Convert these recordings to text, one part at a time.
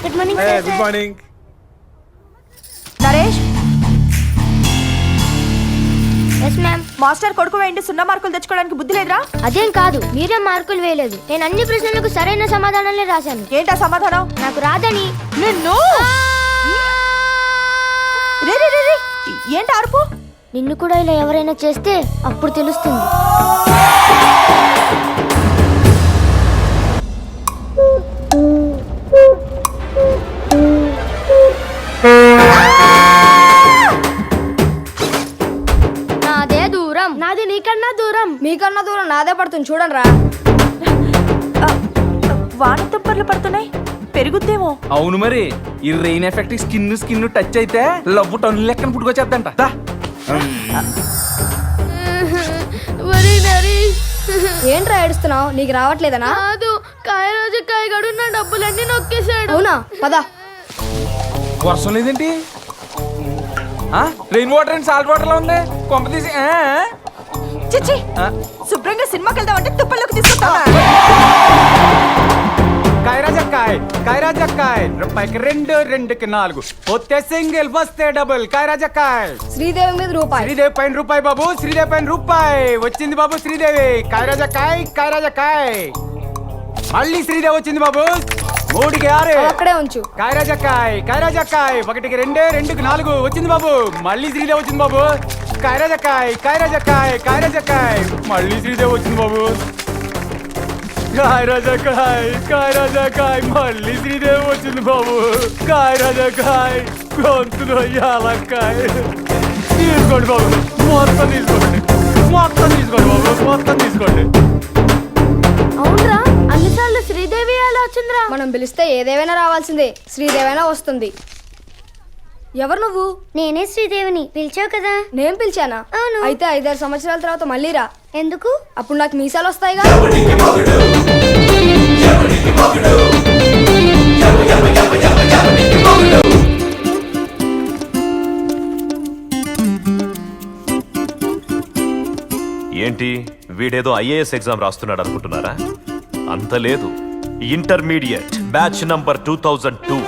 Good morning good morning. Naresh, yes ma'am. Master కొడుకు వేయండి, 0 మార్కులు తెచ్చుకోవడానికి బుద్ధి లేదురా? అదేం కాదు, మీరే మార్కులు వేయలేదు. నేను అన్ని ప్రశ్నలకు సరైన సమాధానాలే రాశాను. ఏంటా సమాధానం? నాకు రాదని. నిన్ను రే రే రే రే, ఏంటి అరుపు? నిన్ను కూడా ఇలా ఎవరైనా చేస్తే అప్పుడు తెలుస్తుంది. నాదే దూరం. నాది నీకన్నా దూరం. మీకన్నా దూరం నాదే పడుతుంది, చూడండి రా. వాన తుంపర్లు పడుతున్నాయి, పెరుగుద్దేమో. అవును మరి, ఈ రెయిన్ ఎఫెక్ట్ స్కిన్ టచ్ అయితే లవ్వు టన్ను లెక్కన పుట్టుకొచ్చేద్దంట. ఏంట్రా ఏడుస్తున్నావు? నీకు రావట్లేదనా? కాదు, కాయరాజు కాయగడు నా డబ్బులన్నీ నొక్కేశాడు. అవునా? పద. వర్షం లేదేంటి? Rain water and salt water లా ఉంది. కొంప తీసి చిచ్చి, శుభ్రంగా సినిమాకి వెళ్దామంటే తుప్పల్లోకి తీసుకుంటావా? కాయరాజక్కాయ్ రూపాయికి 2, 2కి 4 వస్తే సింగిల్, వస్తే డబుల్. కాయరాజక్కాయ్ శ్రీదేవి మీద రూపాయి. శ్రీదేవి పైన రూపాయి బాబు, శ్రీదేవి పైన రూపాయి వచ్చింది బాబు. శ్రీదేవి కాయరాజక్కాయ్ మళ్ళీ శ్రీదేవి వచ్చింది బాబు. 3కి 6 అక్కడే ఉంచు. కాయరాజక్కాయ్ 1కి 2, 2కి 4 వచ్చింది బాబు. మళ్ళీ శ్రీదేవి వచ్చింది బాబు. కాయరాజక్కాయ్ మళ్ళీ శ్రీదేవి వచ్చింది బాబు. కాయరాజకాయ్ మళ్ళీ శ్రీదేవి వచ్చింది బాబు. కాయరాజకాయ్ గొంతులో యాలక్కాయ. తీసుకోండి బాబు, మొత్తం తీసుకోండి బాబు, మొత్తం తీసుకోండి. అవునరా, అన్నిసార్లు శ్రీదేవి అలా వచ్చిందిరా. మనం పిలిస్తే ఏదేమైనా రావాల్సిందే, శ్రీదేవైనా వస్తుంది. ఎవరు నువ్వు? నేనే శ్రీదేవిని. పిలిచావు కదా. నేను పిలిచానా? అవును. అయితే 5-6 సంవత్సరాల తర్వాత మళ్ళీ రా. ఎందుకు? అప్పుడు నాకు మీసాలు వస్తాయిగా. ఏంటి, వీడేదో ఐఏఎస్ ఎగ్జామ్ రాస్తున్నాడు అనుకుంటున్నారా? అంత లేదు. Intermediate batch number 2002,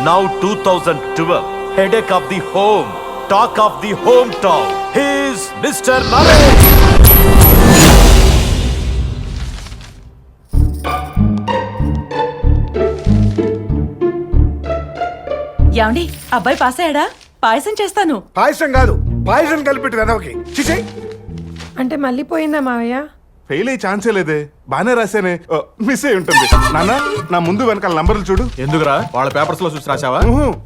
now 2012. Headache of the home, talk of the hometown. He is Mr. Naresh. ఏమండి, అబ్బాయి పాస్ అయ్యాడా? పాయసం చేస్తాను. పాయసం కాదు, పాయసం కలిపెట్టి వెదవకి. చిచే, అంటే మళ్ళీ పోయిందా మావయ్య? ఫెయిల్ అయ్యే ఛాన్సే లేదే. బానే రాశానే, మిస్ అయి ఉంటుంది. నాన్న, నా ముందు వెనకాల నంబర్లు చూడు. ఎందుకురా, వాళ్ళ పేపర్స్ లో చూసి రాసావా?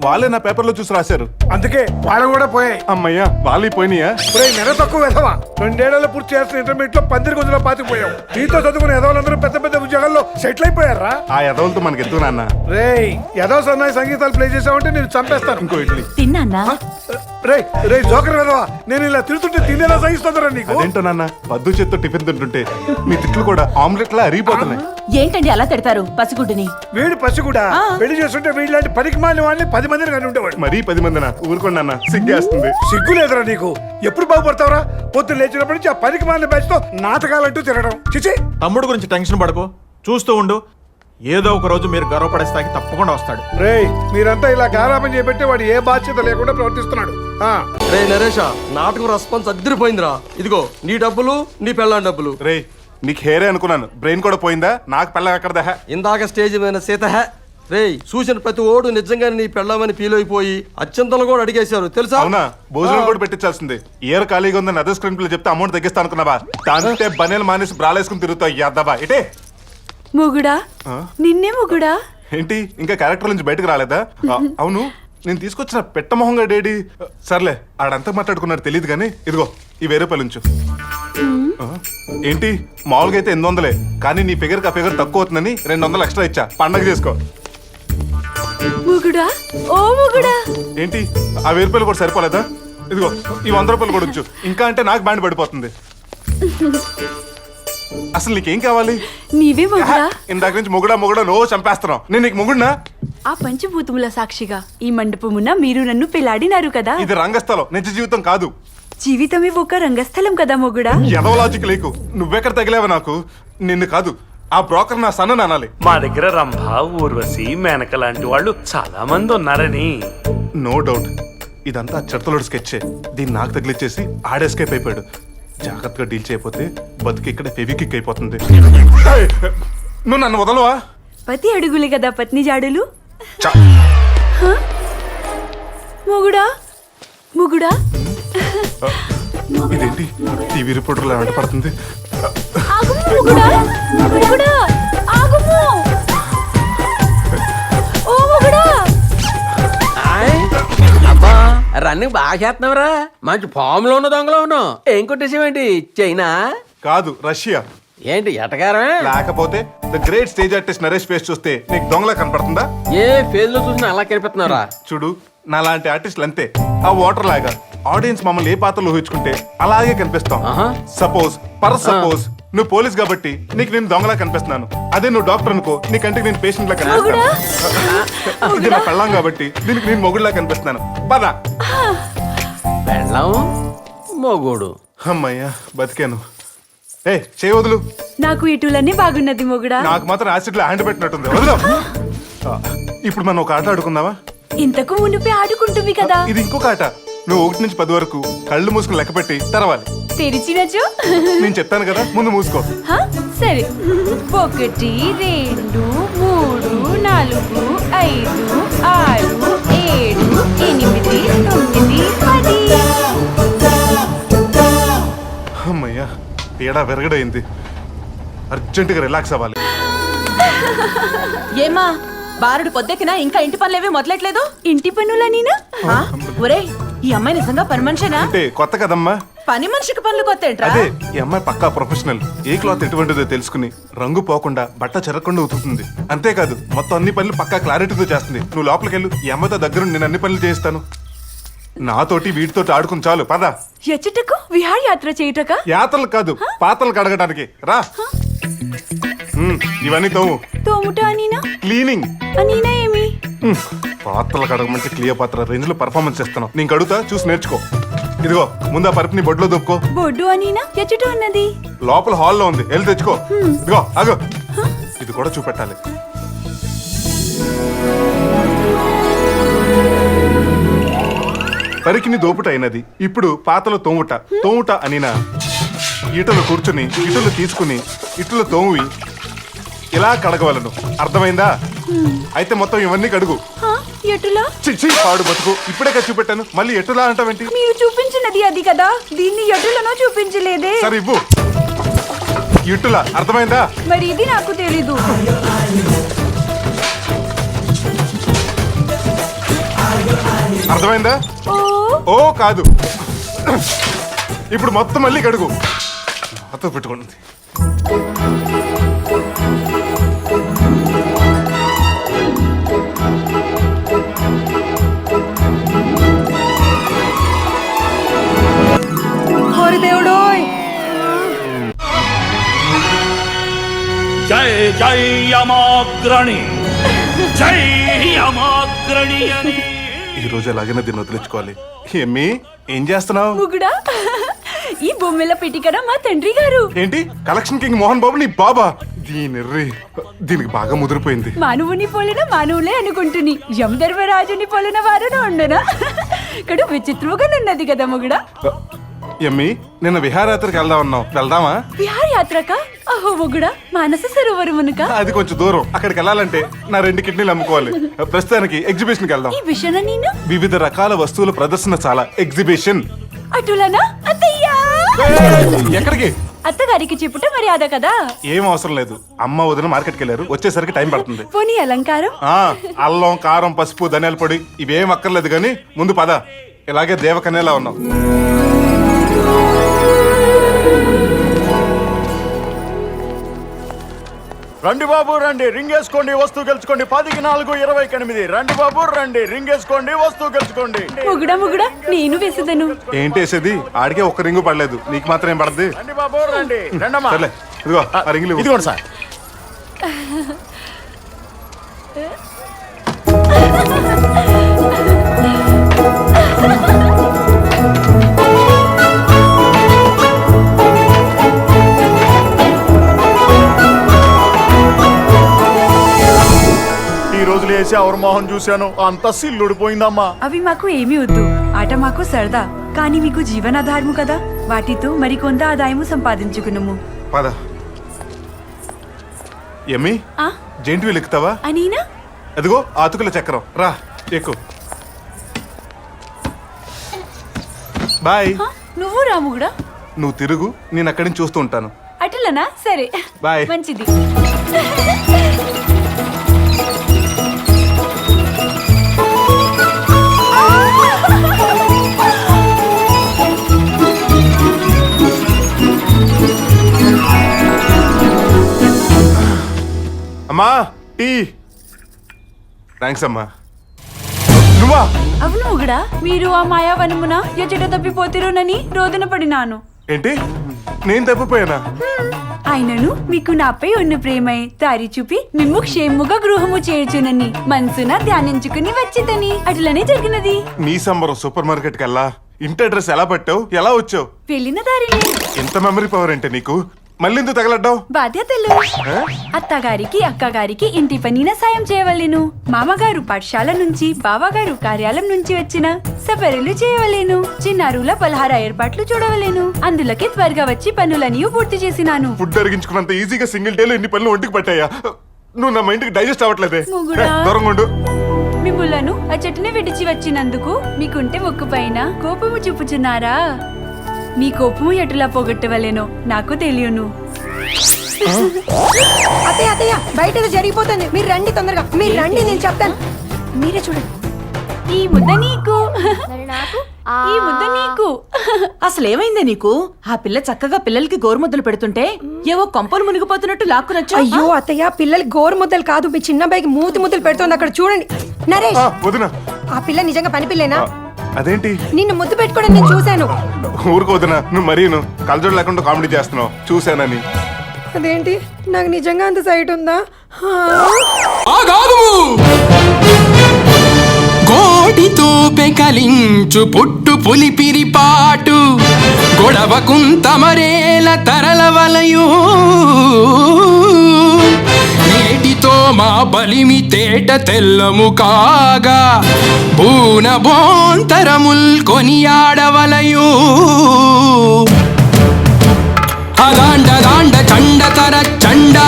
వాళ్ళే నా పేపర్ లో చూసి రాశారు. అందుకే వాళ్ళు కూడా పోయాయి. అమ్మయ్యా, వాళ్ళు పోయినాయా? నెల తక్కువ వెదవా. 2 ఏళ్లలో పూర్తి చేస్తున్న ఇంటర్మీడియట్ లో 10 రోజుల్లో పాతిపోయావు. నీతో చదువుకున్న ఎదవలందరూ పెద్ద పెద్ద ఉద్యోగాల్లో సెటిల్ అయిపోయారా? ఆ ఎదవలతో మనకి ఎందుకు నాన్న? రేయ్, ఎదవ సన్నాయి సంగీతాలు ప్లే చేసావంటే నేను చంపేస్తాను. ఇంకో ఇడ్లీ తిన్నా. రే జోకర్ వెదవా, నేను ఇలా తిరుగుతుంటే తినేలా సహిస్తుందరా నీకు? అదేంటో నాన్న, పద్దు చేత్తో టిఫిన్ తింటుంటే మీ తిట్లు కూడా ఆమ్లెట్ లా అరిగిపోతున్నాయి. ఏంటండి అలా తిడతారు పసిగుడ్డుని? వీడు పసిగుడా? పెళ్లి చేస్తుంటే వీళ్ళంటి పనికి మాలిన వాళ్ళని 10 మందిని కానీ ఉండేవాడు. మరీ 10 మందినా? ఊరుకోండి, సిగ్గేస్తుంది. సిగ్గు లేదురా నీకు? ఎప్పుడు బాగుపడతావురా? పొద్దున్న లేచినప్పటి నుంచి ఆ పనికి మాలిన బ్యాచ్ తో నాటకాలంటూ తిరగడం. చిచి, తమ్ముడు గురించి టెన్షన్ పడకు, చూస్తూ ఉండు. ఏదో ఒక రోజు మీరు గర్వపడే స్థాయికి తప్పకుండా వస్తాడు. రేయ్, మీరంతా ఇలా గారాబం చేపెట్టి వాడు ఏ బాధ్యత లేకుండా ప్రవర్తిస్తున్నాడు. రే నరేష, నాటకం రెస్పాన్స్ అదిరిపోయిందిరా. ఇదిగో నీ డబ్బులు, నీ పెళ్ళాం డబ్బులు. రేయ్, నీకు హేరే అనుకున్నాను, బ్రెయిన్ కూడా పోయిందా? నాకు పెళ్ళ ఎక్కడదా? ఇందాక స్టేజ్ మీద సీత రేయ్ చూసిన ప్రతి ఓడు నిజంగానే నీ పెళ్ళామని ఫీల్ అయిపోయి అత్యంతలు కూడా అడిగేశారు తెలుసా? అవునా? భోజనం కూడా పెట్టించాల్సింది. ఇయర్ ఖాళీగా ఉందని అదే స్క్రీన్ ప్లే చెప్తే అమౌంట్ తగ్గిస్తా అనుకున్నావా? దాంతే బనేలు మానేసి బ్రాలేసుకుని తిరుగుతావు యాదవా. ఇటే ముగుడా, నిన్నే ముగుడా. ఏంటి, ఇంకా క్యారెక్టర్ నుంచి బయటకు రాలేదా? అవును, నేను తీసుకొచ్చిన పెట్టమొహంగా డేడీ. సర్లే, ఆడంతా మాట్లాడుకున్నాడు తెలియదు కానీ ఇదిగో ఈ 1000 రూపాయలు ఉంచు. ఏంటి, మామూలుగా అయితే 800, కానీ నీ ఫిగర్ కి ఆ ఫిగర్ తక్కువ అవుతుందని 200 ఎక్స్ట్రా ఇచ్చా. పండగ చేసుకో. ముగుడా, ఓ ముగుడా. ఏంటి, ఆ 1000 రూపాయలు కూడా సరిపోలేదా? ఇదిగో ఈ 100 రూపాయలు కూడా ఉంచు. ఇంకా అంటే నాకు బ్యాండ్ పడిపోతుంది. అసలు నీకేం కావాలి? నీవే మొగుడా. ఇందాక నుంచి మొగుడా నో చంపేస్తున్నావు. నేను నీకు మొగుడినా? ఆ పంచభూతముల సాక్షిగా ఈ మండపమున మీరు నన్ను పెళ్లాడినారు కదా. ఇది రంగస్థలం, నిజ జీవితం కాదు. జీవితమే ఒక రంగస్థలం కదా మొగుడా. ఎదవ లాజిక్ లేకు. నువ్వెక్కడ తగిలేవా నాకు? నిన్ను కాదు, ఆ బ్రోకర్ నా సన్న అనాలి. మా దగ్గర రంభ, ఊర్వశి, మేనక లాంటి వాళ్ళు చాలా మంది ఉన్నారని. నో డౌట్ ఇదంతా చిడతలోడు స్కెచ్చే. దీన్ని నాకు తగిలిచ్చేసి ఆడెస్కేప్ అయిపోయాడు. జాగ్రత్తగా డీల్ చేయకపోతే బతుకి ఇక్కడ ఫెవికిక్ అయిపోతుంది. ఏయ్, నువ్వు నన్ను వదలవా? పతి అడుగులు కదా పత్ని జాడులు. చ- మొగుడా మొగుడా ఇదేంటి టీవీ రిపోర్టర్లో వెంట పడుతుంది? ఆగుము మొగుడా మొగుడా ఆగుము. ఓ మొగుడా అబ్బా రన్నింగ్ బాగా చేస్తున్నావురా. మంచి ఫామ్ లో ఉన్న దొంగలో ఉన్నావు. ఏం కొట్టేసావేంటి? చైనా కాదు, రష్యా. ఏంటి ఎటకారమే? లేకపోతే the great stage artist Naresh face చూస్తే నీకు దొంగలా కనపడుతుందా? ఏ ఫేజ్ లో చూసినా అలా కనిపిస్తున్నారా? చూడు, నా లాంటి ఆర్టిస్టులు అంతే. ఆ వాటర్ లాగా ఆడియన్స్ మమ్మల్ని ఏ పాత్రలో ఊహించుకుంటే అలాగే కనిపిస్తాం. సపోజ్ సపోజ్ నువ్వు పోలీస్ కాబట్టి నీకు నేను దొంగలా కనిపిస్తున్నాను. అదే నువ్వు డాక్టర్ అనుకో, నీ కంటికి నేను పేషెంట్ లా కనిపిస్తాను. ఇది నా పెళ్ళాం కాబట్టి దీనికి నేను మొగుడులా కనిపిస్తున్నాను. పదా పెళ్ళాం మొగుడు. అమ్మయ్యా బతికాను. ఏ చేయి వదులు. నాకు ఇటులన్నీ బాగున్నది మొగుడా. నాకు మాత్రం యాసిడ్ లో హ్యాండ్ పెట్టినట్టుంది. వదులు. ఇప్పుడు మనం ఒక ఆట ఆడుకుందామా? ఇంతకు మునిపే ఆడుకుంటుంది కదా. ఇది ఇంకొక ఆట. నువ్వు 1 నుంచి 10 వరకు కళ్ళు మూసుకుని లెక్క పెట్టి తెరవాలి. తెరిచినచో నేను చెప్తాను కదా, ముందు మూసుకో. సరే 1 2 3 4 5 6 7 8 9 10. అమ్మయ్యా పీడ విరగడైంది. అర్జెంటుగా రిలాక్స్ అవ్వాలి. ఏమా బారుడు పొద్దెక్కినా ఇంకా ఇంటి పనులేవి మొదలెట్లేదు. ఇంటి పనులా నీనా? ఒరే ఈ అమ్మాయి నిజంగా పని మనిషేనా? అంటే కొత్త కదమ్మా. పని మనిషికి పనులు కొత్త ఏంట్రా? అదే ఈ అమ్మాయి పక్కా ప్రొఫెషనల్. ఏ క్లాత్ ఎటువంటిదో తెలుసుకుని రంగు పోకుండా బట్ట చెరగకుండా ఉతుకుతుంది. అంతేకాదు మొత్తం అన్ని పనులు పక్కా క్లారిటీతో చేస్తుంది. నువ్వు లోపలికి వెళ్ళు, ఈ అమ్మాయితో దగ్గర నేను అన్ని పనులు చేయిస్తాను. నాతోటి వీటితోటి ఆడుకుని చాలు. పద. ఎచ్చటకు విహారయాత్ర చేయుటక? యాత్రలు కాదు, పాత్రలు కడగడానికి రా. ఇవన్నీ తోము. తోముట అనీనా? క్లీనింగ్. అనీనా ఏమి? పాత్రలు కడగమంటే క్లియర్ పాత్ర రేంజ్ లో పర్ఫార్మెన్స్ చేస్తున్నావు. నేను కడుగుతా, చూసి నేర్చుకో. ఇదిగో ముందు ఆ పరుపుని బొడ్లో దొప్పుకో. బొడ్డు అనీనా? ఎచ్చట ఉన్నది? లోపల హాల్లో ఉంది, వెళ్ళి తెచ్చుకో. ఇదిగో ఆగు, ఇది కూడా చూపెట్టాలి. పరికిని దోపుట అయినది. ఇప్పుడు పాతలో తోముట. తోముట అనినా ఇటులు కూర్చుని ఇటులు తీసుకుని ఇటులు తోమి ఇలా కడగవలను. అర్థమైందా? అయితే మొత్తం ఇవన్నీ కడుగు. ఎటులా? చిచ్చి పాడు బతుకు. ఇప్పుడే కదా చూపెట్టాను, మళ్ళీ ఎటులా అంటావేంటి? మీరు చూపించినది అది కదా, దీన్ని ఎటులనో చూపించలేదే. సరే ఇవ్వు. ఇటులా అర్థమైందా? మరి ఇది నాకు తెలీదు. అర్థమైందా? ఓ కాదు, ఇప్పుడు మొత్తం మళ్ళీ కడుగు. నాతో పెట్టుకుంటుంది. దేవుడోయ్ జై జై యమాగ్రణి, జై యమాగ్రణి అని. ఈ రోజు ఎలాగైనా దీన్ని వదిలించుకోవాలి. ఏమి ఏం చేస్తున్నావు? ముగుడా ఈ బొమ్మెల పిటికడ మా తండ్రి గారు. ఏంటి కలెక్షన్ కింగ్ మోహన్ బాబు నీ బాబా? దీనికి బాగా ముదిరిపోయింది. మానవుని పోలిన మానవులే అనుకుంటుని యమధర్మరాజుని పోలిన వారు ఉండనా? ఇక్కడ విచిత్రంగా ఉన్నది కదా ముగుడా. ఎమ్మి నిన్న విహారయాత్రకు వెళ్దాం అన్నావు, వెళ్దామా? విహారయాత్రక? అహో ముగుడా, మానస సరోవరమునక? అది కొంచెం దూరం. అక్కడికి వెళ్ళాలంటే నా 2 కిడ్నీలు అమ్ముకోవాలి. ప్రస్తుతానికి ఎగ్జిబిషన్ కి వెళ్దాం. ఈ విషయాన్ని నేను వివిధ రకాల వస్తువుల ప్రదర్శన, చాలా ఎగ్జిబిషన్. అటులనా? అత్తయ్యా ఎక్కడికి? అత్తగారికి చెప్పుట మర్యాద కదా. ఏం అవసరం లేదు, అమ్మ వదిన మార్కెట్కి వెళ్ళారు, వచ్చేసరికి టైం పడుతుంది. పోనీ అలంకారం? అల్లం, కారం, పసుపు, ధనియాల పొడి ఇవేం అక్కర్లేదు కానీ ముందు పద. ఇలాగే దేవకన్యలా ఉన్నాం. రండి బాబు రండి, రింగ్ వేసుకోండి, వస్తువు గెలుచుకోండి. 10కి 4 20కి 8. రండి బాబు రండి, రింగ్ వేసుకోండి, వస్తువు గెలుచుకోండి. ముగుడా ముగుడా నేను వేసేదను. ఏంటి వేసేది? ఆడికే ఒక్క రింగు పడలేదు, నీకు మాత్రం ఏం పడద్ది? రండి బాబు రండి, రండమ్మా. సర్లే, ఇదిగో ఆ రింగులు ఇదిగోండి సార్. చేసి ఎవరి మొహం చూశాను అంత సిల్లుడిపోయిందమ్మా. అవి మాకు ఏమీ వద్దు. ఆట మాకు సరదా, కానీ మీకు జీవనాధారము కదా. వాటితో మరికొంత ఆదాయము సంపాదించుకున్నాము. పద ఎమ్మి ఆ? Gent wheel ఎక్కుతావా? అనీనా అదిగో ఆతుకుల చక్రం, రా ఎక్కు. బాయ్. నువ్వు రాము కూడా నువ్వు తిరుగు, నేను అక్కడి నుంచి చూస్తూ ఉంటాను. అట్లనా? సరే, బాయ్. మంచిది. అమ్మా టీ. థ్యాంక్స్ అమ్మా. నువ్వా? అవును కూడా మీరు ఆ మాయావనమున ఎచ్చట తప్పిపోతిరోనని రోదన పడినాను. ఏంటి, నేను తప్పిపోయానా? ఆయనను మీకు నాపై ఉన్న ప్రేమై దారి చూపి మిమ్ము క్షేముగా గృహము చేర్చునని మనసున ధ్యానించుకుని వచ్చితని. అట్లనే జరిగినది. నీ సంబరం సూపర్ మార్కెట్కి వెళ్ళా. ఇంటి అడ్రస్ ఎలా పట్టావు, ఎలా వచ్చావు? వెళ్ళిన దారిని. ఎంత మెమరీ పవర్ అంటే నీకు. మళ్ళీ ఎందుకు తగలడ్డావు? బాధ్యతలు. అత్తగారికి అక్కగారికి ఇంటి పనిన సాయం చేయవలేను. మామగారు పాఠశాల నుంచి, బావగారు కార్యాలయం నుంచి వచ్చిన సపర్యలు చేయవలేను. చిన్నారుల పలహార ఏర్పాట్లు చూడవలేను. అందులకే త్వరగా వచ్చి పనులన్నీ పూర్తి చేసినాను. ఫుడ్ అరిగించుకున్నంత ఈజీగా సింగిల్ డేలో ఇన్ని పనులు ఒంటికి పట్టాయా? నువ్వు నా మైండ్కి డైజెస్ట్ అవ్వట్లేదే. మొగుడా. దూరంగా ఉండు. మిమ్ములను ఆ చెట్టుని విడిచి వచ్చినందుకు మీకుంటే ముక్కు పైన కోపము చూపుచున్నారా? మీ కోపము ఎటులా పోగొట్టవలేనో నాకు తెలియను. అత్తయ్య అత్తయ్య బయట ఏదో జరిగిపోతుంది, మీరు రండి తొందరగా, మీరు రండి, నేను చెప్తాను. మీరే చూడండి. ఈ ముద్ద నీకు, మరి నాకు ఈ ముద్ద నీకు. అసలు ఏమైందే నీకు? ఆ పిల్ల చక్కగా పిల్లలకి గోరుముద్దలు పెడుతుంటే ఏవో కొంపలు మునిగిపోతున్నట్టు లాక్కునొచ్చు. అయ్యో అత్తయ్య, పిల్లలు గోరు ముద్దలు కాదు, మీ చిన్న అబ్బాయికి మూతి ముద్దలు పెడుతోంది. అక్కడ చూడండి. నరేష్, వదినా. ఆ పిల్ల నిజంగా పని పిల్లేనా? అదేంటి నిన్ను ముద్దు పెట్టుకోవడం నేను చూశాను. ఊరుకు వదినా, నువ్వు మరీను కలజోడు లేకుండా కామెడీ చేస్తున్నావు. చూశానని. అదేంటి, నాకు నిజంగా అంత సైట్ ఉందా? కోటితో పెకలించు పుట్టు పులిపిరి పాటు గొడవ కుంతమరేల తరల వలయు నేటితో మా బలిమి తేట తెల్లము కాగా పూన బోంతరముల్ కొనియాడవలయు అదాండ దాండ చండతర చండ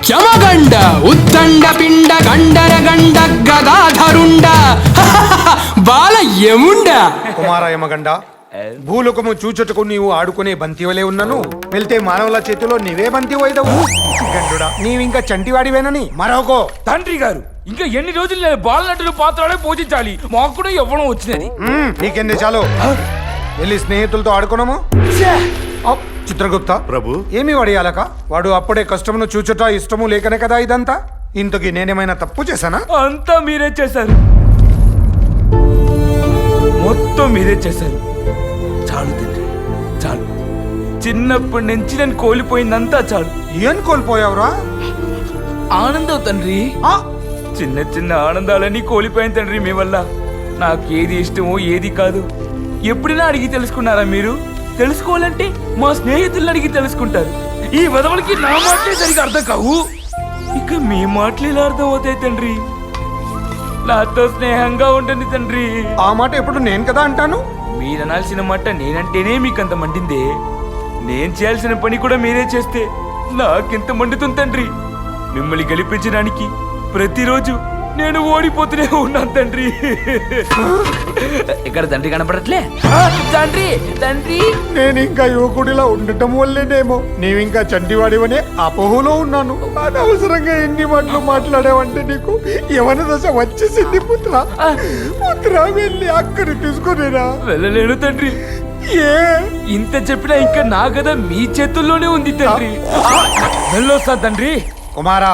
క్షమగండ ఉత్తండ పిండ గండర గండ గదాధరుండ బాల యముండ. కుమారయమగండ, భూలోకము చూచుటకు నీవు ఆడుకునే బంతివలే ఉన్నాను. వెళ్తే మానవుల చేతిలో నీవే బంతి వైదవు. గండుడా, నీవింకా చంటివాడివేనని మరొకో. తండ్రి గారు, ఇంకా ఎన్ని రోజులు నేను బాలనటులు పాత్రలే పూజించాలి? మాకు కూడా ఇవ్వడం వచ్చినది. నీకెంది చాలు. వెళ్ళి స్నేహితులతో ఆడుకున్నాము. చిత్రగుప్త ప్రభు, ఏమి వడియాలక? వాడు అప్పుడే కష్టమును చూచుట ఇష్టము లేకనే కదా ఇదంతా. ఇంతకీ నేనేమైనా తప్పు చేశానా? అంతా మీరే చేశారు, మొత్తం మీరే చేశారు. చాలు తండ్రి, చాలు. చిన్నప్పటి నుంచి నేను కోల్పోయిందంతా చాలు. ఏం కోల్పోయావురా? ఆనందం తండ్రి. చిన్న చిన్న ఆనందాలన్నీ కోల్పోయాను తండ్రి మీ వల్ల. నాకు ఏది ఇష్టమో ఏది కాదు ఎప్పుడైనా అడిగి తెలుసుకున్నారా మీరు? తెలుసుకోవాలంటే మా స్నేహితులను అడిగి తెలుసుకుంటారు. ఈ వదవలకి నా మాటలే సరిగా అర్థం కావు, ఇక మీ మాటలు ఇలా అర్థం అవుతాయి తండ్రి. నాతో స్నేహంగా ఉంటుంది తండ్రి. ఆ మాట ఎప్పుడు నేను కదా అంటాను. మీరు అనాల్సిన మాట నేనంటేనే మీకంత మండిందే. నేను చేయాల్సిన పని కూడా మీరే చేస్తే నాకెంత మండుతుంది తండ్రి. మిమ్మల్ని గెలిపించడానికి ప్రతిరోజు నేను ఓడిపోతూనే ఉన్నాను తండ్రి. ఇక్కడ తండ్రి కనపడట్లే. తండ్రి తండ్రి, నేను ఇంకా యువకుడిలా ఉండటం వల్లేనేమో నీవింకా చంటివాడివనే అపోహలో ఉన్నాను. అనవసరంగా ఎన్ని మాటలు మాట్లాడావంటే నీకు యవన దశ వచ్చేసింది పుత్ర. పుత్ర, వెళ్ళి అక్కడి తీసుకునేరా. వెళ్ళలేను తండ్రి. ఏ ఇంత చెప్పినా ఇంకా నా గద మీ చేతుల్లోనే ఉంది తండ్రి. వెళ్ళొస్తా తండ్రి. కుమారా,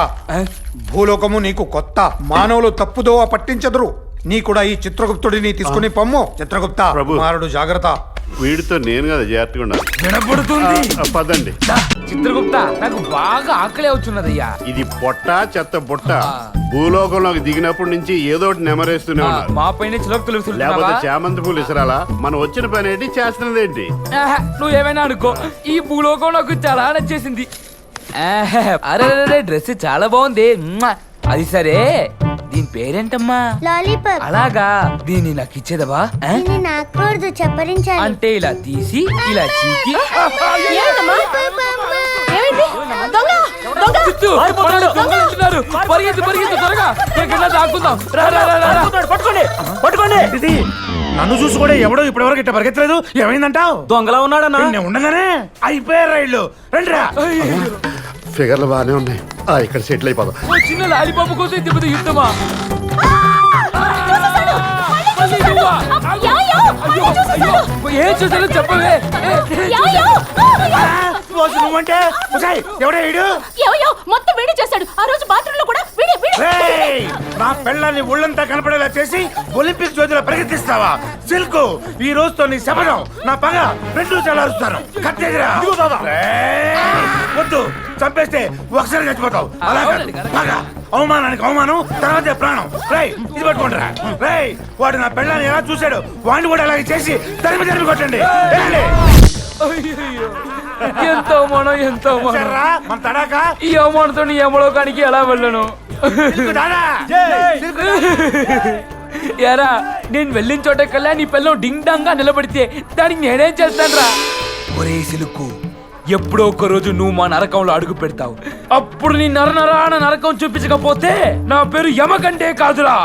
భూలోకము నీకు కొత్త. మానవులు తప్పుదోవ పట్టించదురు. నీ కూడా ఈ చిత్రగుప్తుడిని తీసుకుని పమ్ము. చిత్రగుప్త, కుమారుడు జాగ్రత్త. వీడితో నేను కదా జాగ్రత్తగా ఉండాలి. వినపడుతుంది. పదండి. చిత్రగుప్త, నాకు బాగా ఆకలి అవుతున్నదయ్యా. ఇది పొట్ట చెత్త బుట్ట. భూలోకంలోకి దిగినప్పటి నుంచి ఏదో ఒకటి నెమరేస్తూనే ఉన్నారు. మా పైన చిలకలు లేకపోతే చామంతి పూలు ఇసరాలా? మనం వచ్చిన పని ఏంటి, చేస్తున్నది ఏంటి? నువ్వు ఏమైనా అనుకో, ఈ భూలోకం నాకు చాలా నచ్చేసింది. అరే డ్రెస్ చాలా బాగుంది. అది సరే, దీని పేరేంటమ్మా? లాలీపాప్. అలాగా, దీన్ని నాకు ఇచ్చేదవా? నాకూడదు, చెప్పరించాలి. అంటే ఇలా తీసి ఇలా చీకి చిత్తు, మనల్ని దొంగలు అంటున్నారు. పరిగెత్తు పరిగెత్తు త్వరగా, ఎక్కడన్నా దాక్కుందాం. రా, రా, రా, రా, రా. పట్టుకోండి ఇది నన్ను చూసి కూడా ఎవడో ఇప్పటివరకు ఇట్ట పరిగెత్తలేదు. ఏమైందంటావు? దొంగలా ఉన్నాడన్నా. నేను ఉండగానే అయిపోయారు రైళ్ళు. రండిరా. ఫిగర్లు బాగానే ఉన్నాయి. ఇక్కడ సెటిల్ అయిపోదాం. ఓ చిన్న లాలిపాపు కోసం ఇంత పెద్ద యుద్ధమా? మళ్ళీ నువ్వా? అయ్యో, అయ్యో, ఏం చూసానో చెప్పవే. నువ్వంటే ఎవడే మొత్తం వీడి చేశాడు. ఆ రోజు బాత్రూమ్ లో కూడా నా పెళ్ళాన్ని ఒళ్ళంతా కనపడేలా చేసి ఒలింపిక్ జ్యోతిలో పరిగెత్తిస్తావా? సిల్క్, ఈ రోజుతో నీ శపథం, నా పగ రెండు చల్లారుస్తాను. కత్తెదిరా. వద్దు, చంపేస్తే ఒకసారి చచ్చిపోతావు. అలా పగ, అవమానానికి అవమానం, తర్వాతే ప్రాణం. రై, ఇది పట్టుకుంటారా? రై, వాడు నా పెళ్ళాన్ని ఎలా చూశాడు, వాడిని కూడా అలాగే చేసి తరిమి తరిమి కొట్టండి. అయ్యయ్యో, ఎంత అవమానం, ఎంత అవమానం. మన తడాక ఈ అవమానంతో నీ యమలోకానికి ఎలా వెళ్ళను? యారా, నేను వెళ్ళిన చోటకల్లా నీ పిల్లం డింగ్ డాంగ్ గా నిలబడితే దానికి నేనేం చేస్తాను రా? ఒరే సిలుకు, ఎప్పుడో ఒక రోజు నువ్వు మా నరకంలో అడుగు పెడతావు. అప్పుడు నీ నరనరాన నరకం చూపించకపోతే నా పేరు యమకంటే కాదురా.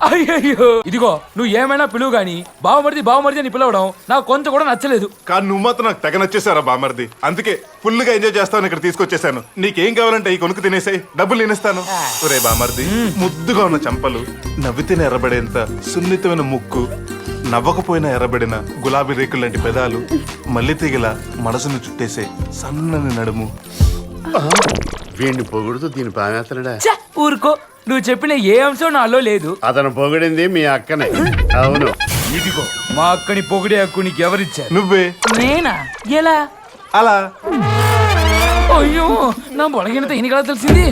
అయ్యయ్యో, ఇదిగో నువ్వు ఏమైనా పిలువు గాని బావమరిది అని పిలవడం నాకు కొంచెం కూడా నచ్చలేదు. కానీ నువ్వు మాత్రం నాకు తెగ నచ్చేసారా బామర్ది. అందుకే ఫుల్ గా ఎంజాయ్ చేస్తాను ఇక్కడ తీసుకొచ్చేసాను. నీకేం కావాలంటే ఈ కొనుక్కు తినేసాయి, డబ్బులు నేనిస్తాను. ఒరే బామర్ది, ముద్దుగా ఉన్న చంపలు, నవ్వితేనే ఎర్రబడేంత సున్నితమైన ముక్కు, నవ్వకపోయినా ఎర్రబడిన గులాబీ రేకులు లాంటి పెదాలు, మల్లి తీగల మనసును చుట్టేసే సన్నని నడుము. వీడిని పొగుడుతూ దీని పామేస్తాడా? ఊరుకో, నువ్వు చెప్పిన ఏ అంశం నాలో లేదు. అతను పొగిడింది మీ అక్కనే. అవును. ఇదిగో మా అక్కని పొగిడే హక్కు నీకు ఎవరిచ్చారు? నువ్వే. నేనా? ఎలా? అలా. అయ్యో, నా బొలగినంత ఎన్నికలా తెలిసింది.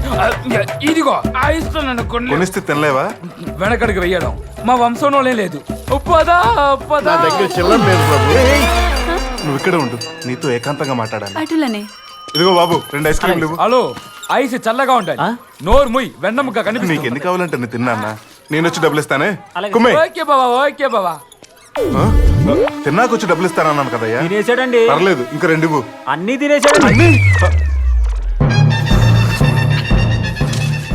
ఇదిగో ఆయిస్తున్నాను. కొనిస్తే తినలేవా? వెనకడికి వెయ్యడం మా వంశంలో లేదు. పదా పదా. దగ్గర చిల్లర లేదు బాబు. నువ్వు ఇక్కడ ఉండు, నీతో ఏకాంతంగా మాట్లాడాలి. అటులనే. ఇదిగో బాబు, 2 ఐస్ క్రీమ్లు. హలో, ఐస్ చల్లగా ఉండాలి. నోరు ముయ్, వెన్నముక్క కనిపిస్తుంది. నీకు ఎన్ని కావాలంటే నేను తిన్నా. నేను వచ్చి డబ్బులు ఇస్తానే. కుమ్మే. ఓకే బాబా, ఓకే బాబా. తిన్నాకొచ్చి డబ్బులు ఇస్తానన్నాను కదయ్యా. తినేసాడండి. పర్లేదు, ఇంకా 2 ఇవ్వు. అన్ని తినేసాడండి.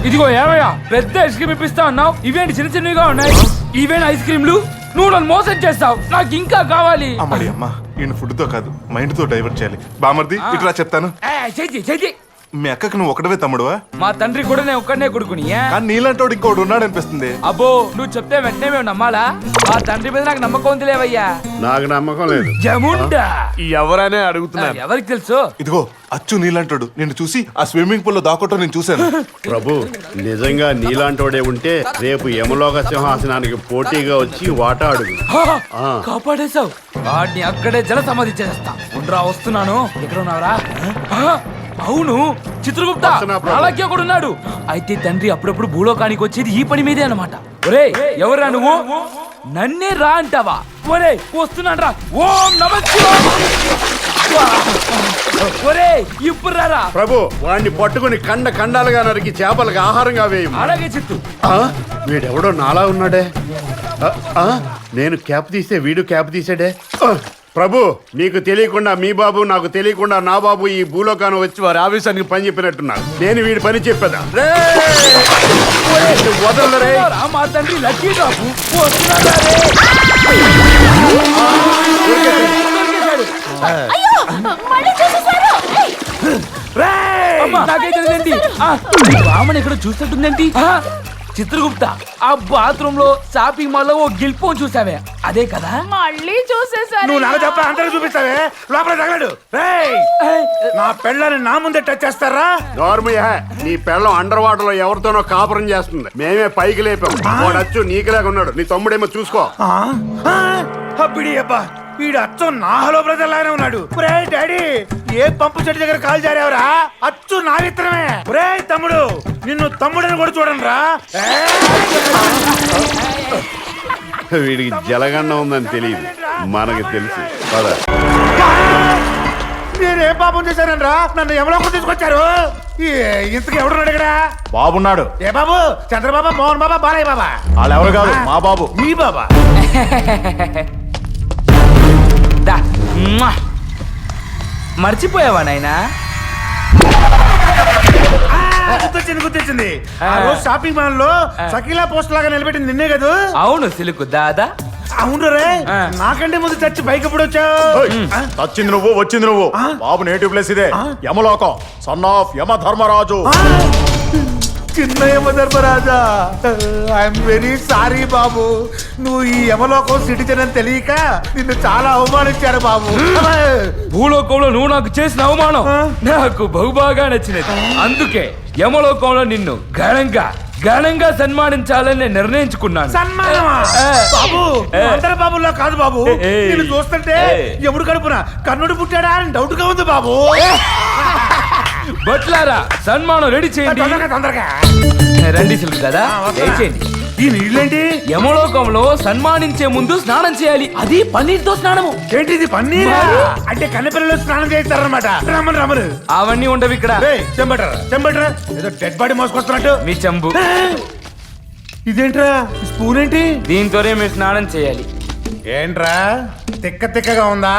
ఇదిగో ఏమయ్యా, పెద్ద ఐస్ క్రీమ్ ఇప్పిస్తా అన్నావు, ఇవేంటి చిన్న చిన్నవిగా ఉన్నాయి? ఇవేనా ఐస్ క్రీమ్లు? నువ్వు నన్ను మోసం చేస్తావు, నాకు ఇంకా కావాలి. అమ్మడి అమ్మ, ఈయన ఫుడ్ తో కాదు మైండ్ తో డైవర్ట్ చేయాలి. బామర్ది, ఇట్లా చెప్తాను. చెయ్యి. మీ అక్కకు నువ్వు ఒకటవే తమ్ముడువా? మా తండ్రి కూడా నేను ఒక్కడనే కొడుకుని. కానీ నీలాంటోడు ఇంకోటి ఉన్నాడు అనిపిస్తుంది. అబ్బో, నువ్వు చెప్తే వెంటనే మేము నమ్మాలా? మా తండ్రి మీద నాకు నమ్మకం ఉందిలేవయ్యా. నాకు నమ్మకం లేదు. జముండా ఎవరనే అడుగుతున్నారు. ఎవరికి తెలుసు? ఇదిగో అచ్చు నీలాంటోడు. నిన్ను చూసి ఆ స్విమ్మింగ్ పూల్ లో దాకోవటం నేను చూశాను. ప్రభు, నిజంగా నీలాంటోడే ఉంటే రేపు యమలోక సింహాసనానికి పోటీగా వచ్చి వాటా అడుగు. కాపాడేశావు. వాడిని అక్కడే జల సమాధి చేస్తా. ఉండరా, వస్తున్నాను. ఎక్కడ ఉన్నావురా? అవును, చిత్రగుప్త అలాగే కూడా ఉన్నాడు. అయితే తండ్రి అప్పుడప్పుడు భూలోకానికి వచ్చేది ఈ పని మీదే అన్నమాట. ఒరే, ఎవరా నువ్వు? నన్నే రా అంటావా? ఒరే, వస్తున్నాను రా. ఓం నమః శివాయ. ఒరే, ఇప్పుడు రారా. ప్రభు, వాడిని పట్టుకుని ఖండాలుగా నరికి చేపలకు ఆహారంగా వేయి. అలాగే చిత్తు. వీడెవడో నాలా ఉన్నాడే. నేను క్యాప్ తీస్తే వీడు క్యాప్ తీసాడే. ప్రభు, నీకు తెలియకుండా మీ బాబు, నాకు తెలియకుండా నా బాబు ఈ భూలోకాన్ని వచ్చి వారి ఆఫీసానికి పని చెప్పినట్టున్నారు. నేను వీడి పని చెప్పేదా? వదలరే. మా తండ్రి లక్కీ డ్రాప్. వస్తున్నాడా రే? నాకైతే బామని ఎక్కడ చూసినట్టుందేంటి? చిత్రగుప్త, ఆ బాత్రూమ్ లో షాపింగ్ మాల్ లో ఓ గిల్పో చూసావే, అదే కదా? మళ్ళీ చూసేసారు. నువ్వు నాకు చెప్ప అందరూ చూపిస్తావే, లోపల తగలడు. నా పెళ్ళని నా ముందే టచ్ చేస్తారా? నార్మల్. నీ పెళ్ళం అండర్ వాటర్ లో ఎవరితోనో కాపురం చేస్తుంది. మేమే పైకి లేపాం. వాడచ్చు నీకులాగా ఉన్నాడు. నీ తమ్ముడేమో చూసుకో. అబ్బిడి అబ్బా, వీడు అచ్చం నా హలో బ్రదర్ లాగానే ఉన్నాడు. డాడీ, ఏ పంపు చెట్టు దగ్గర కాల్ జారేవరా? అచ్చు నా విత్తనమే. తమ్ముడు, నిన్ను తమ్ముడని కూడా చూడండి రా. వీడికి జలగన్న ఉందని తెలియదు, మనకి తెలుసు. నేనేం పాపం చేశానరా నన్ను ఎవరో తీసుకొచ్చారు ఇంతకు ఎవడున్నాడు ఇక్కడ బాబున్నాడు. ఏ బాబు? చంద్రబాబా, మోహన్ బాబా, బాలయ్య బాబా? వాళ్ళు ఎవరు కాదు, మా బాబు. మీ బాబా? దా. మ్వా. మర్చిపోయావా నాయనా? గుర్తొచ్చింది. ఆ రోజు షాపింగ్ మాల్ లో సకీలా పోస్ట్ లాగా నిలబెట్టింది నిన్నే కదా? అవును సిలుకు దాదా. అవును రే, నాకంటే ముందు చచ్చి బైక్ ఎప్పుడు వచ్చావు? వచ్చింది నువ్వు, వచ్చింది నువ్వు. బాబు నేటివ్ ప్లేస్ ఇదే, యమలోకం, సన్ ఆఫ్ యమ ధర్మరాజు. చిన్న యమధర్మరాజా, ఐఎమ్ వెరీ సారీ బాబు. నువ్వు ఈ యమలోకం సిటిజన్ అని తెలియక నిన్ను చాలా అవమానించారు బాబు. భూలోకంలో నువ్వు నాకు చేసిన అవమానం నాకు బహుబాగా నచ్చినది. అందుకే యమలోకంలో నిన్ను ఘనంగా సన్మానించాలని నేను నిర్ణయించుకున్నాను. సన్మానమా? బాబు, నువ్వు అందరి బాబుల్లో కాదు బాబు. నిన్ను చూస్తుంటే ఎప్పుడు కడుపున కన్నుడు పుట్టాడా అని డౌట్ గా ఉంది బాబు. బట్లారా, సన్మానం రెడీ చేయండి. తొందరగా రండి సిల్క్ కదా, దయచేయండి. ఈ నీళ్ళేంటి? యమలోకంలో సన్మానించే ముందు స్నానం చేయాలి, అది పన్నీర్తో స్నానము. ఏంటిది పన్నీర్? అంటే కన్నెపిల్లలు స్నానం చేస్తారనమాట. రమ్మను. అవన్నీ ఉండవు ఇక్కడ. చెంబటరా ఏదో డెడ్ బాడీ మోసుకొస్తున్నట్టు. మీ చెంబు. ఇదేంట్రా స్పూన్ ఏంటి? దీంతోనే మీరు స్నానం చేయాలి. ఏంట్రా తిక్కగా ఉందా?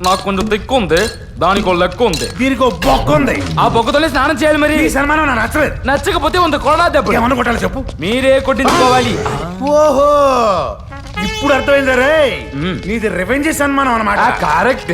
నాకు కొంచెం తిక్కు ఉంది, దానికి లెక్క ఉంది, దీనికి బొక్క ఉంది. ఆ బొక్కతోనే స్నానం చేయాలి. మరి ఈ సన్మానం నాకు నచ్చలేదు. నచ్చకపోతే వంద కొరడా దెబ్బ. ఏమన్నా కొట్టాలి చెప్పు. మీరే కొట్టించుకోవాలి. ఓహో, ఇప్పుడు అర్థమైందా రే? నీది రివెంజ్ సన్మానం అన్నమాట. కరెక్ట్.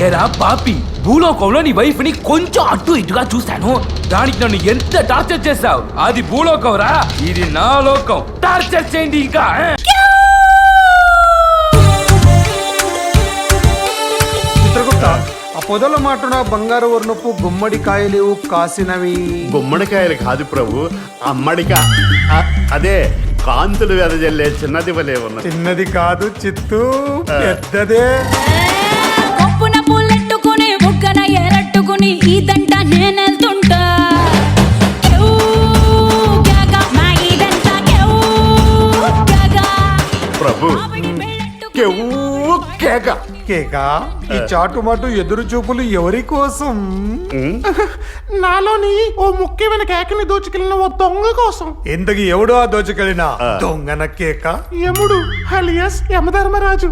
ఏరా పాపి, భూలోకంలో నీ వైఫ్ ని కొంచెం అటు ఇటుగా చూశాను, దానికి నన్ను ఎంత టార్చర్ చేశావు. అది భూలోకం రా, ఇది నా లోకం. టార్చర్ చేయండి ఇంకా. చిత్రగుప్త, ఆ పొదల మాటున బంగారు వర్ణపు గుమ్మడికాయలు కాసినవి. గుమ్మడికాయలు కాదు ప్రభు, అమ్మడికా. అదే కాంతులు వెదజల్లే చిన్నది వలే ఉన్నది. చిన్నది కాదు చిత్తు, పెద్దదే. కొప్పున పూలెట్టుకుని బుగ్గన ఎరట్టుకుని ఇదంట నేనెళ్తుంటా. ప్రభు కేక కేక, ఈ చాటుమాటు ఎదురు చూపులు ఎవరి కోసం? నాలోని ఓ ముఖ్యమైన కేకని దోచుకెళ్ళిన ఓ దొంగ కోసం. ఎందుకు ఎవడు ఆ దోచుకెళ్ళిన దొంగన కేక? యముడు అలియాస్ యమధర్మరాజు.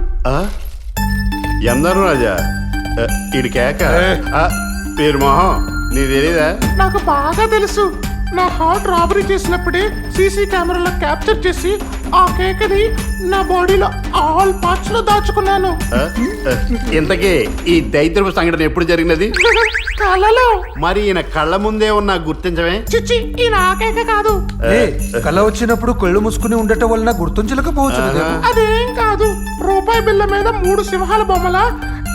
యమధర్మరాజా? ఇది కేక పేరు మొహం నీ తెలీదా? నాకు బాగా తెలుసు. నా హార్ట్ రాబరీ చేసినప్పుడే సీసీ కెమెరాలో క్యాప్చర్ చేసి ఆ కేకని నా బాడీలో ఆల్ పార్ట్స్ లో దాచుకున్నాను. ఇంతకీ ఈ దైత్రపు సంఘటన ఎప్పుడు జరిగినది? కలలో. మరి ఈయన కళ్ళ ముందే ఉన్నా గుర్తించవే? చిచ్చి, ఈ నా కేక కాదు. కళ వచ్చినప్పుడు కళ్ళు మూసుకుని ఉండటం వలన గుర్తించలేకపోవచ్చు. అదేం కాదు, రూపాయి బిళ్ళ మీద 3 సింహాల బొమ్మల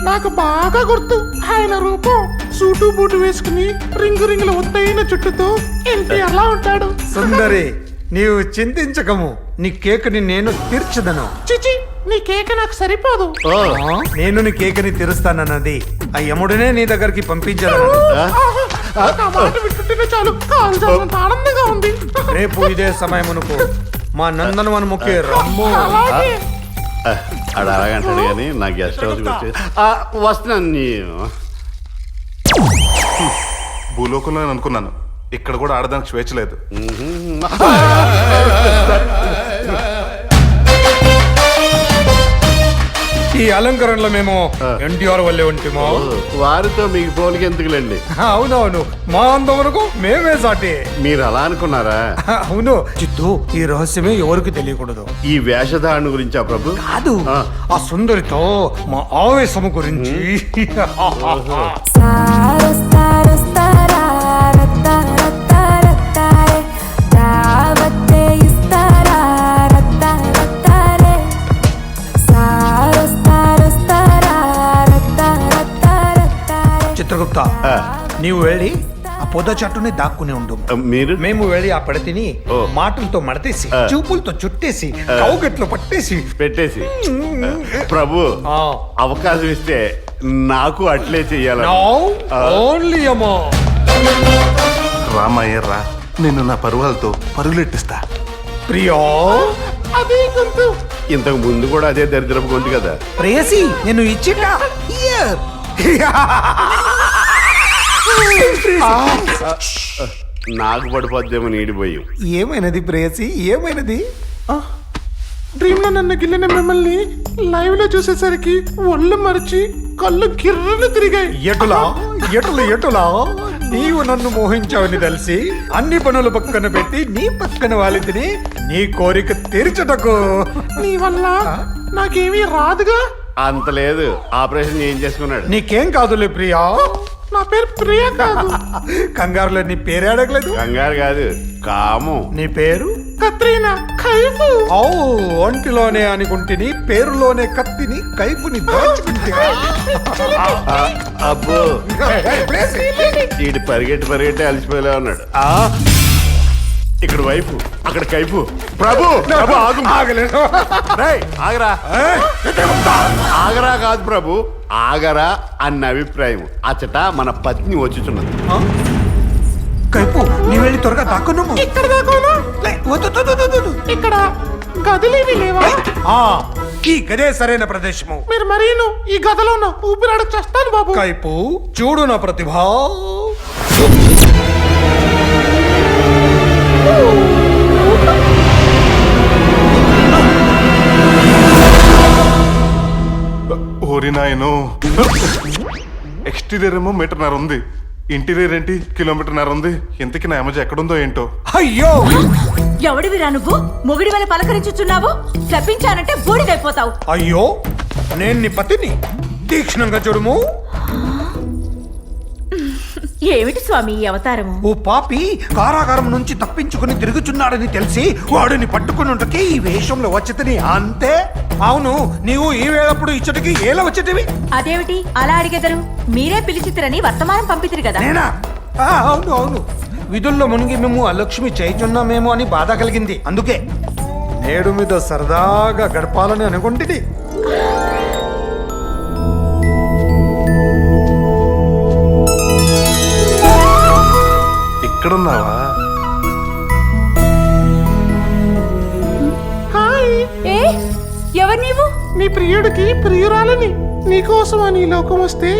నాకు బాగా గుర్తు. ఆయన రూపం సూటు బూటు వేసుకుని రింగుల ఒత్తైన చుట్టుతో ఎన్టీఆర్లా ఉంటాడు. సుందరి, నీవు చింతించకము, నీ కేకుని నేను తీర్చదను. చిచి, నీ కేక నాకు సరిపోదు. నేను నీ కేకని తీరుస్తానన్నది ఆ యముడినే నీ దగ్గరికి పంపించదను. చాలు, ఆనందంగా ఉంది. రేపు ఇదే సమయమునకు మా నందనవనముకి రమ్ము. అడు అలాగంటాడు కానీ నా గెస్ట్ హౌస్ వస్తున్నాను. భూలోకంలో నేను అనుకున్నాను, ఇక్కడ కూడా ఆడదానికి స్వేచ్ఛ లేదు. ఈ అలంకరణలో మేము ఎన్టీఆర్ వల్లే ఉంటామో. వారితో మీకు పోలికి ఎందుకులేండి. అవునవును, మా అందం వరకు మేమే సాటి. మీరు అలా అనుకున్నారా? అవును చిత్తు, ఈ రహస్యమే ఎవరికి తెలియకూడదు. ఈ వేషధారణ గురించా ప్రభు? కాదు, ఆ సుందరితో మా ఆవేశము గురించి. చిత్రగుప్త, నీవు వెళ్ళి ఆ పొద చెట్టుని దాక్కుని ఉండు. మేము వెళ్ళి ఆ పడతిని మాటలతో మడతేసి, చూపులతో చుట్టేసి, కౌగట్లో పెట్టేసి ప్రభు అవకాశం ఇస్తే నాకు అట్లే చెయ్యాలి. ఓన్లీ అమ్మో. రామయ్య రా, నిన్ను నా పరువాలతో పరుగులెట్టిస్తా. ప్రియా అదే గొంతు. ఇంతకు ముందు కూడా అదే దరిద్రపు గొంతు కదా. ప్రేయసి నేను ఇచ్చిన నాకు పడిపోద్దేమో నీడిపోయి. ఏమైనది ప్రేయసి, ఏమైనది? డ్రీమ్ లో నన్ను గిల్లిన మిమ్మల్ని లైవ్ లో చూసేసరికి ఒళ్ళు మరిచి కళ్ళు గిర్రలు తిరిగాయి. ఎటులా నీవు నన్ను మోహించావని తెలిసి అన్ని పనులు పక్కన పెట్టి నీ పక్కన వాలితిని నీ కోరిక తీర్చటకు. నీ వల్ల నాకేమీ రాదుగా. అంత లేదు, ఆపరేషన్ ఏం చేసుకున్నాడు. నీకేం కాదులే ప్రియా. నా పేరు ప్రియా కాదు. కంగారులో నీ పేరే అడగలేదు. కంగారు కాదు, కాము. నీ పేరు కత్రీనా కైఫు. ఓ ఒంటిలోనే అనుకుంటుని పేరులోనే కత్తిని కైపుని దాచుకుంటే. అబ్బో, ఈడు పరిగెట్టి అలసిపోయేలా ఉన్నాడు. ఇక్కడ వైపు, అక్కడ కైపు. ప్రభు ఆగు. ఆగలేదు. రేయ్, ఆగరా. ఆగరా కాదు ప్రభు, ఆగరా అన్న అభిప్రాయం. అచ్చట మన పత్ని వచ్చుచున్నది. కైపు నీ వెళ్ళి త్వరగా దాక్కును. ఇక్కడ దాకోనా? ఇక్కడ గదులేవి లేవా? ఈ గదే సరైన ప్రదేశము. మీరు మరీను ఈ గదిలో ఉన్న ఊపిరాడ చేస్తాను బాబు. కైపు చూడు నా ప్రతిభ. ఓరి నాయనో, ఎక్స్టీరియర్ ఏమో 1.5 మీటర్ ఉంది, ఇంటీరియర్ ఏంటి 1.5 కిలోమీటర్ ఉంది. ఇంతకీ నా ఎమజ ఎక్కడుందో ఏంటో. అయ్యో, ఎవడివిరా నువ్వు? మొగుడి వల్ల పలకరించుచున్నావు. శపించానంటే బూడిదైపోతావు. అయ్యో, నేను నీ పతిని. తీక్షణంగా చూడుము. ఏమిటి స్వామి ఈ అవతారము? ఓ పాపి కారాగారం నుంచి తప్పించుకుని తిరుగుచున్నాడని తెలిసి వాడిని పట్టుకున్నట్టుకి ఈ వేషంలో వచ్చేతని అంతే. అవును, నీవు ఈ వేళప్పుడు ఇచ్చటికి ఏలా వచ్చేటివి? అదేమిటి అలా అడిగెదరు? మీరే పిలిచితిరని వర్తమానం పంపితిరి కదా. నేనా? అవును, విధుల్లో మునిగి మేము అలక్ష్మి చేయుచున్నామేమో అని బాధ కలిగింది. అందుకే నేడు మీద సరదాగా గడపాలని అనుకుంటుంది. ఇక్కడున్నావా? హాయ్. ఎవరు నీవు? నీ ప్రియుడికి ప్రియురాలని. నీకోసం అని లోకం వస్తే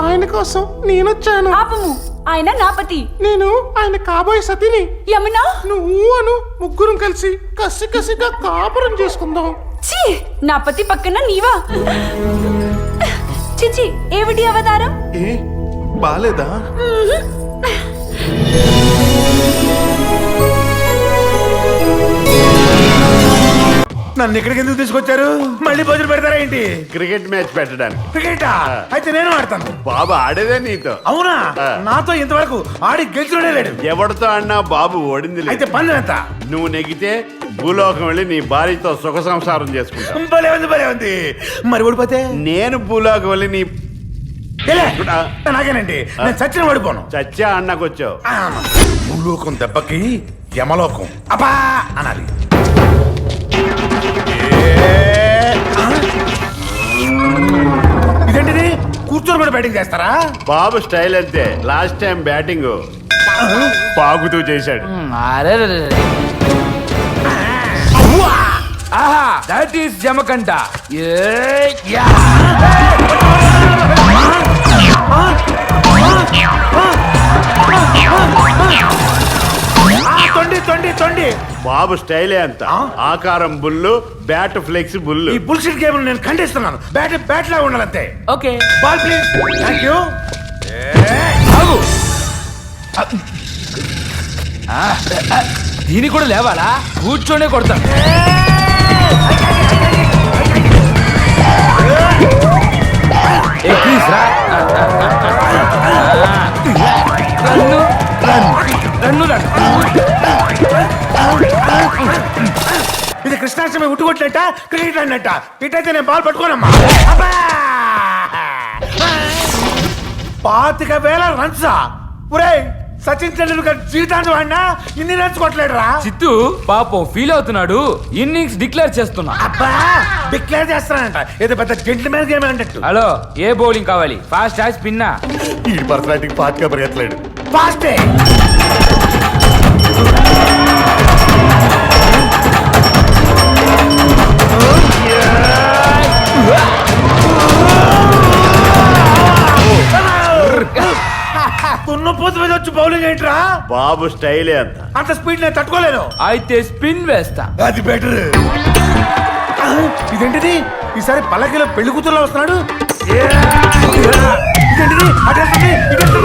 ఆయన కోసం నేనొచ్చాను. పాపము, ఆయన నాపతి. నేను ఆయన కాబోయే సతిని. యమునా, నువ్వు అను ముగ్గురం కలిసి కసిగా కాపురం చేసుకుందాం. ఛీ, నా పతి పక్కన నీవా? చిచి, ఏమిటి అవతారం? ఏ బాలేదా? నన్ను ఇక్కడికి ఎందుకు తీసుకొచ్చారు? మళ్ళీ భోజనం పెడతారా ఏంటి? క్రికెట్ మ్యాచ్ పెట్టడానికి. క్రికెటా? అయితే నేను ఆడతాను. బాబు ఆడేదే నీతో. అవునా? నాతో ఇంతవరకు ఆడి గెలిచినోడే లేడు. ఎవరితో అన్నా బాబు ఓడింది లేదు. అయితే పన్ను ఎంత? నువ్వు నెగితే భూలోకం వెళ్ళి నీ భార్యతో సుఖ సంసారం చేసుకుంటా. భలే ఉంది. మరి ఓడిపోతే? నేను భూలోకం వెళ్ళి నీ నాకేనండి, నేను చచ్చిన ఓడిపోను. చచ్చా అన్నకొచ్చావు. భూలోకం దెబ్బకి యమలోకం అబ్బా అనాలి. ఇదేంటిది? కూర్చొని కూడా బ్యాటింగ్ చేస్తారా? బాబు స్టైల్ అంతే. లాస్ట్ టైం బ్యాటింగ్ పాగుతూ చేశాడు. ఆహా, దట్ ఈస్ జమకంట. తొండి. బాబు స్టైలే అంత. ఆకారం బుల్లు, బ్యాట్ ఫ్లెక్స్ బుల్లు. ఈ బుల్షిట్ గేమ్ నేను ఖండిస్తున్నాను. బ్యాట్ లా ఉండాలంతే. Okay, ball please. Thank you. దీని కూడా లేవాలా? కూర్చోనే కొడతాను. ఇది కృష్ణాష్టమి ఉట్టుకొట్టినట్ట, క్రికెట్ అన్నట్ట. ఇటైతే నేను బాల్ పట్టుకోనమ్మా. 25,000 రన్సా? ఒరేయ్, సచిన్ టెండూల్కర్ జీవితాంతం ఆడినా ఇన్ని రన్స్ కొట్టలేడురా. చిత్తు పాపం ఫీల్ అవుతున్నాడు. ఇన్నింగ్స్ డిక్లేర్ చేస్తున్నా. అబ్బా, డిక్లేర్ చేస్తానంట. ఏదో పెద్ద జెంటిల్మెన్ గేమ్ అన్నట్టు. హలో, ఏ బౌలింగ్ కావాలి? ఫాస్ట్ స్పిన్నా? ఈ పర్సనాలిటీకి ఫాస్ట్గా పరిగెత్తలేడు. ఫాస్టే. తున్నపోతు మీద వచ్చి బౌలింగ్ ఏంట్రా? బాబు స్టైలే అంత. అంత స్పీడ్ నేను తట్టుకోలేను. అయితే స్పిన్ వేస్తా. అది బెటర్. ఇదేంటిది? ఈసారి పల్లకిలో పెళ్లి కూతుర్లో వస్తున్నాడు. ఇదేంటిది? అటు వెళ్తుంది, ఇటు వెళ్తుంది.